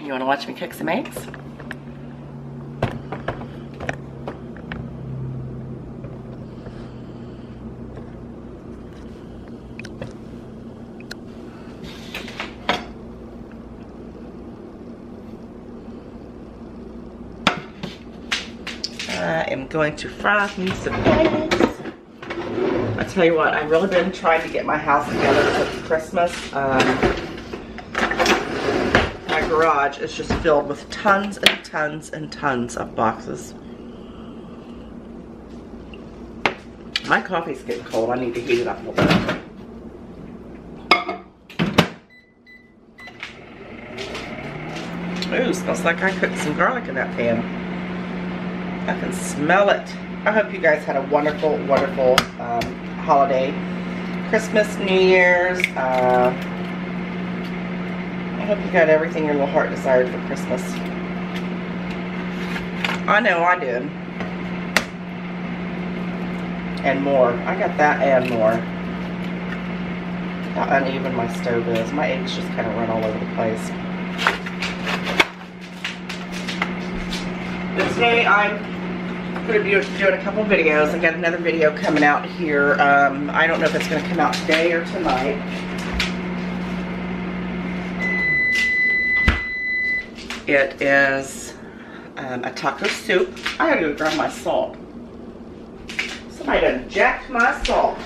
You want to watch me cook some eggs? I am going to fry me some eggs. I tell you what, I've really been trying to get my house together for Christmas. My garage is just filled with tons and tons and tons of boxes. My coffee's getting cold. I need to heat it up a little bit. Ooh, smells like I cooked some garlic in that pan. I can smell it. I hope you guys had a wonderful, wonderful holiday. Christmas, New Year's. I hope you got everything your little heart desired for Christmas. I know I did. And more. I got that and more. How uneven my stove is. My eggs just kind of run all over the place. But today I'm going to be doing a couple videos. I got another video coming out here. I don't know if it's going to come out today or tonight. It is a taco soup. I gotta go grab my salt. Somebody done jacked my salt.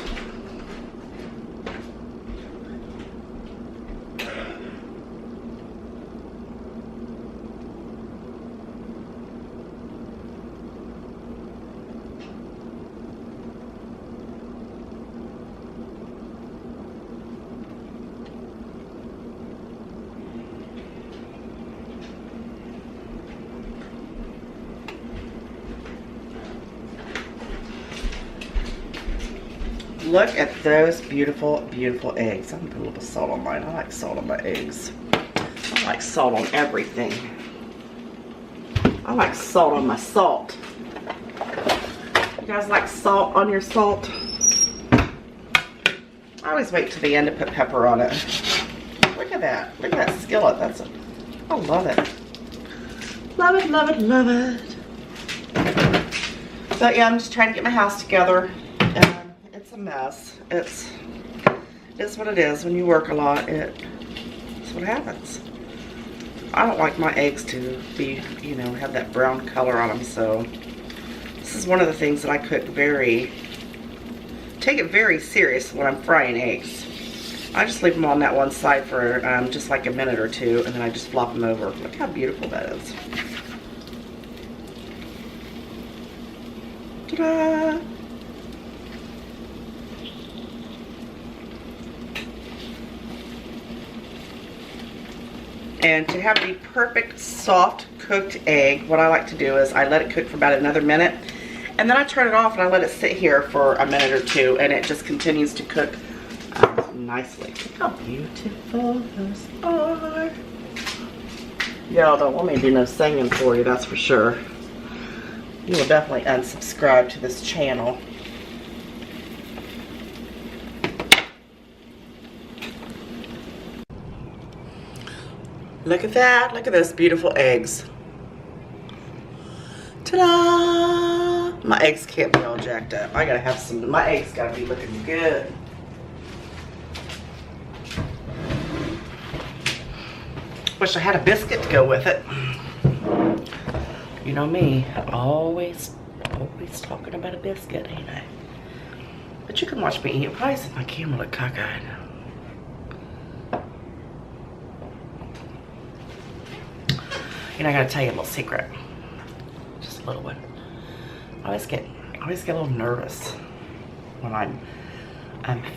Look at those beautiful, beautiful eggs. I'm gonna put a little salt on mine. I like salt on my eggs. I like salt on everything. I like salt on my salt. You guys like salt on your salt? I always wait till the end to put pepper on it. Look at that. Look at that skillet. I love it. Love it, love it, love it. So yeah, I'm just trying to get my house together. It's a mess. It's what it is. When you work a lot, it's what happens. I don't like my eggs to be, you know, have that brown color on them, so this is one of the things that I cook take it very serious when I'm frying eggs. I just leave them on that one side for just like a minute or two, and then I just flop them over. Look how beautiful that is. Ta-da! And to have the perfect soft cooked egg, what I like to do is I let it cook for about another minute, and then I turn it off and I let it sit here for a minute or two, and it just continues to cook nicely. Look how beautiful those are. Y'all don't want me to do no singing for you, that's for sure. You will definitely unsubscribe to this channel. Look at that. Look at those beautiful eggs. Ta-da! My eggs can't be all jacked up. I gotta have some, my eggs gotta be looking good. Wish I had a biscuit to go with it. You know me, always talking about a biscuit, ain't I? But you can watch me eat. Why does my camera look cockeyed? You know, I gotta tell you a little secret. Just a little one. I always get a little nervous when I'm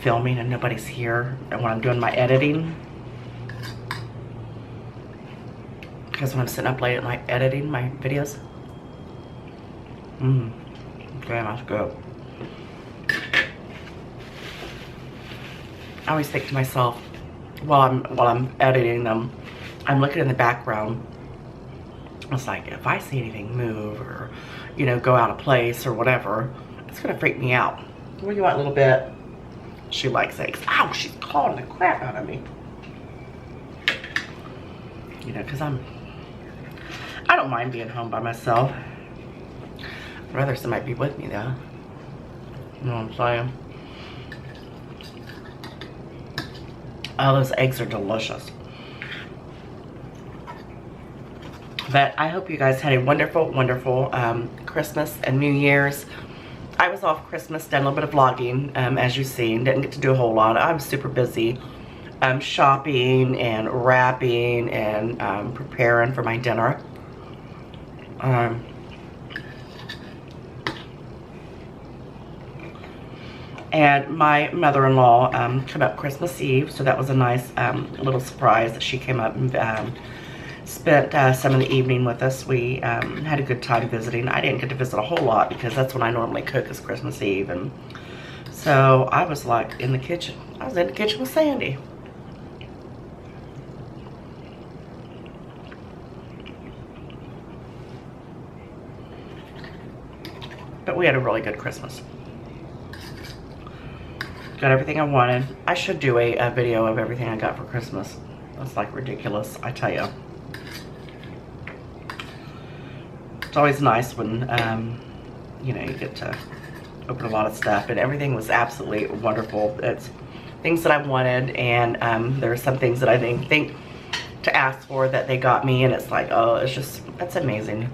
filming and nobody's here, and when I'm doing my editing. Because when I'm sitting up late at night editing my videos. Okay, that's good. I always think to myself, while I'm editing them, I'm looking in the background. It's like, if I see anything move or, you know, go out of place or whatever, it's gonna freak me out. What do you want, a little bit? She likes eggs. Ow, she's clawing the crap out of me. You know, because I'm I don't mind being home by myself. I'd rather somebody be with me though. You know what I'm saying? Oh, those eggs are delicious. But I hope you guys had a wonderful, wonderful Christmas and New Year's. I was off Christmas, done a little bit of vlogging, as you've seen. Didn't get to do a whole lot. I was super busy shopping and wrapping and preparing for my dinner. And my mother-in-law came up Christmas Eve, so that was a nice little surprise that she came up and spent some of the evening with us. We had a good time visiting. I didn't get to visit a whole lot because that's when I normally cook, is Christmas Eve. And so I was like in the kitchen. I was in the kitchen with Sandy. But we had a really good Christmas. Got everything I wanted. I should do a video of everything I got for Christmas. That's like ridiculous, I tell you. It's always nice when, you know, you get to open a lot of stuff, and everything was absolutely wonderful. It's things that I wanted, and there are some things that I didn't think to ask for that they got me, and it's like, oh, it's just, that's amazing.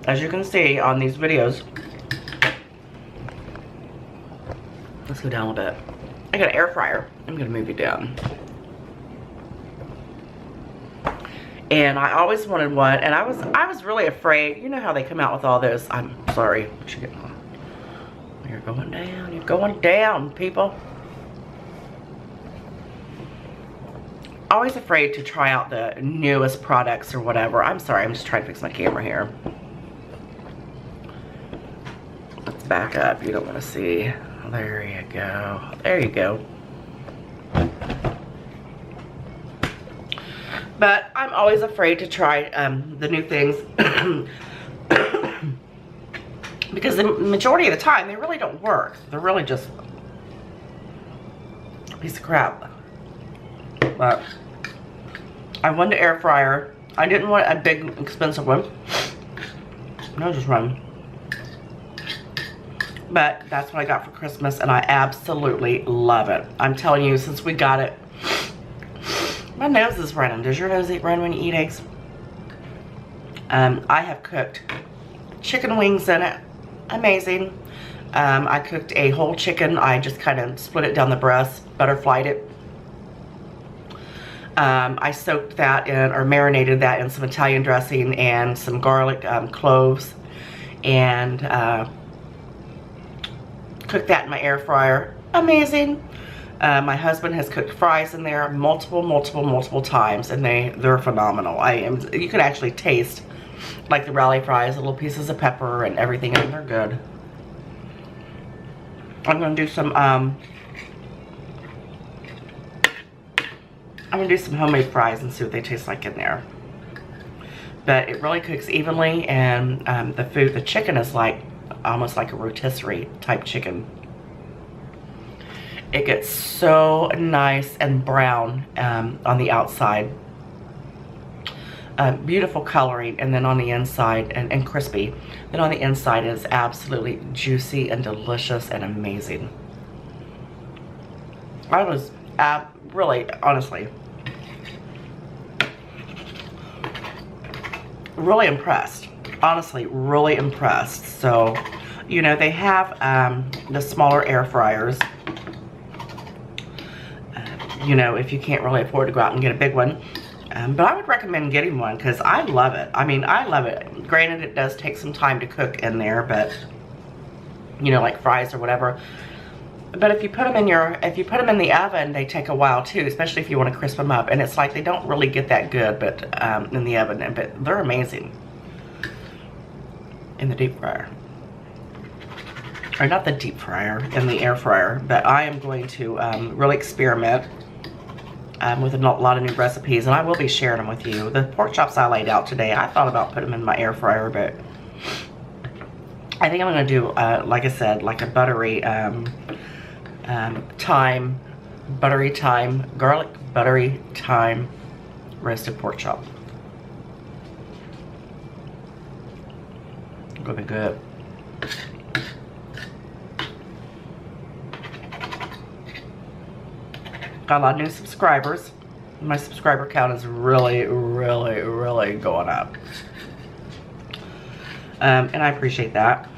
As you can see on these videos, let's go down a little bit. I got an air fryer. I'm gonna move you down. And I always wanted one, and I was really afraid. You know how they come out with all those. I'm sorry. What you getting on? You're going down. You're going down, people. Always afraid to try out the newest products or whatever. I'm sorry. I'm just trying to fix my camera here. Let's back up. You don't want to see. There you go. There you go. But I'm always afraid to try the new things because the majority of the time they really don't work. They're really just a piece of crap. But I wanted an air fryer. I didn't want a big expensive one. No, just one. But that's what I got for Christmas, and I absolutely love it. I'm telling you, since we got it, my nose is running. Does your nose run when you eat eggs? I have cooked chicken wings in it. Amazing. I cooked a whole chicken. I just kind of split it down the breast, butterflied it. I soaked that in, or marinated that in some Italian dressing and some garlic, cloves, and cooked that in my air fryer. Amazing. My husband has cooked fries in there multiple times, and they're phenomenal. You can actually taste like the rally fries, little pieces of pepper and everything, and they're good. I'm gonna do some homemade fries and see what they taste like in there. But it really cooks evenly, and the chicken is like almost like a rotisserie type chicken. It gets so nice and brown on the outside. Beautiful coloring, and then on the inside, and crispy. Then on the inside is absolutely juicy and delicious and amazing. I was really, honestly, really impressed. Honestly, really impressed. So, you know, they have the smaller air fryers. You know, if you can't really afford to go out and get a big one. But I would recommend getting one because I love it. I mean, I love it. Granted, it does take some time to cook in there, but, you know, like fries or whatever. But if you put them in the oven, they take a while too, especially if you want to crisp them up. And it's like they don't really get that good, but in the oven, but they're amazing in the deep fryer. Or not the deep fryer, in the air fryer. But I am going to really experiment with a lot of new recipes, and I will be sharing them with you. The pork chops I laid out today, I thought about putting them in my air fryer, but I think I'm going to do, like I said, like a buttery garlic buttery thyme roasted pork chop. gonna be good. Got a lot of new subscribers. My subscriber count is really, really, really going up. And I appreciate that.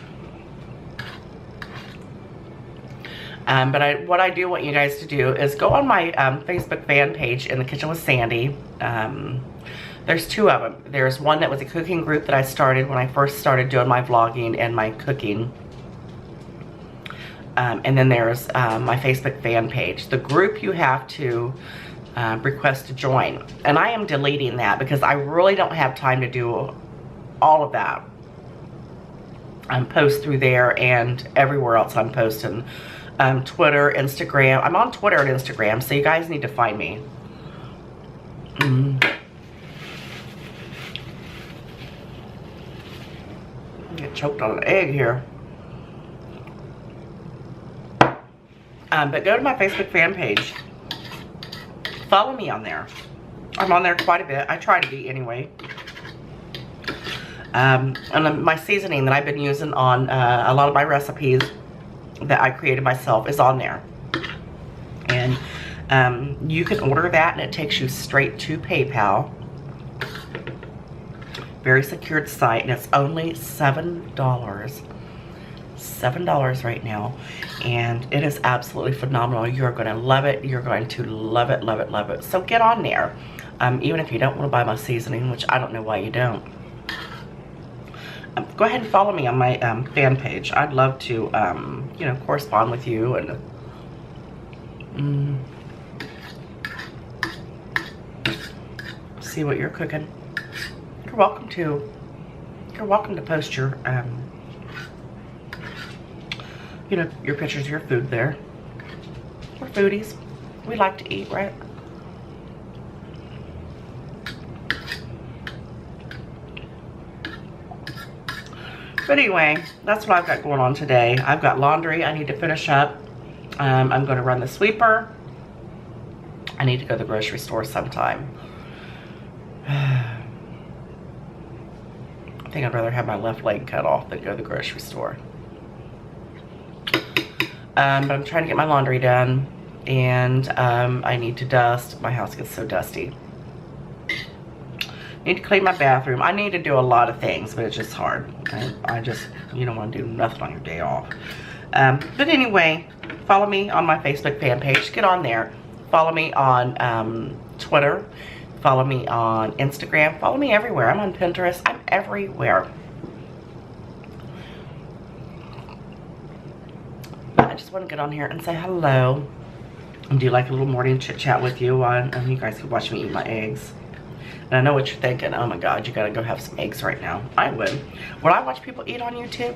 But what I do want you guys to do is go on my Facebook fan page, In the Kitchen with Sandy. There's two of them. There's one that was a cooking group that I started when I first started doing my vlogging and my cooking. And then there's my Facebook fan page. The group you have to request to join. And I am deleting that because I really don't have time to do all of that. Post through there and everywhere else I'm posting. Twitter, Instagram. I'm on Twitter and Instagram, so you guys need to find me. Get choked on an egg here. But go to my Facebook fan page. Follow me on there. I'm on there quite a bit. I try to be anyway. And my seasoning that I've been using on a lot of my recipes that I created myself is on there. And you can order that and it takes you straight to PayPal. Very secured site, and it's only $7. $7 right now, and it is absolutely phenomenal. You're going to love it. You're going to love it, love it, love it. So get on there. Even if you don't want to buy my seasoning, which I don't know why you don't. Go ahead and follow me on my fan page. I'd love to, you know, correspond with you and see what you're cooking. You're welcome to post your, you know, your pictures of your food there. We're foodies. We like to eat, right? But anyway, that's what I've got going on today. I've got laundry I need to finish up. I'm going to run the sweeper. I need to go to the grocery store sometime. I think I'd rather have my left leg cut off than go to the grocery store. But I'm trying to get my laundry done. And I need to dust. My house gets so dusty. Need to clean my bathroom. I need to do a lot of things, but it's just hard. I just, you don't want to do nothing on your day off. But anyway, follow me on my Facebook fan page. Get on there. Follow me on Twitter. Follow me on Instagram. Follow me everywhere. I'm on Pinterest. I'm everywhere. But I just want to get on here and say hello. And do like a little morning chit chat with you. And you guys can watch me eat my eggs. And I know what you're thinking. Oh my God, you gotta go have some eggs right now. I would. Would I watch people eat on YouTube?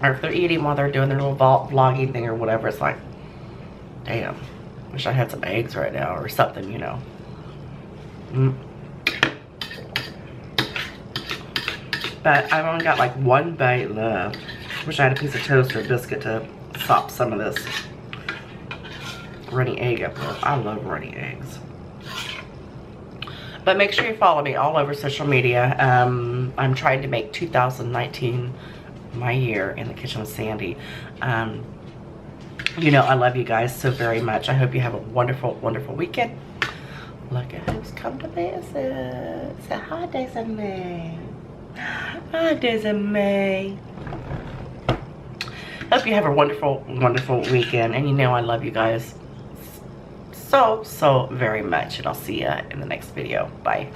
Or if they're eating while they're doing their little vlogging thing or whatever, it's like, damn, wish I had some eggs right now or something, you know. But I've only got like one bite left. Wish I had a piece of toast or a biscuit to sop some of this runny egg up with. I love runny eggs. But make sure you follow me all over social media. I'm trying to make 2019 my year in the kitchen with Sandy. You know, I love you guys so very much. I hope you have a wonderful, wonderful weekend. Look at who's come to visit. Say hi, Daisy May. Hi, Daisy May. Hope you have a wonderful, wonderful weekend. And you know I love you guys so very much, and I'll see you in the next video. Bye.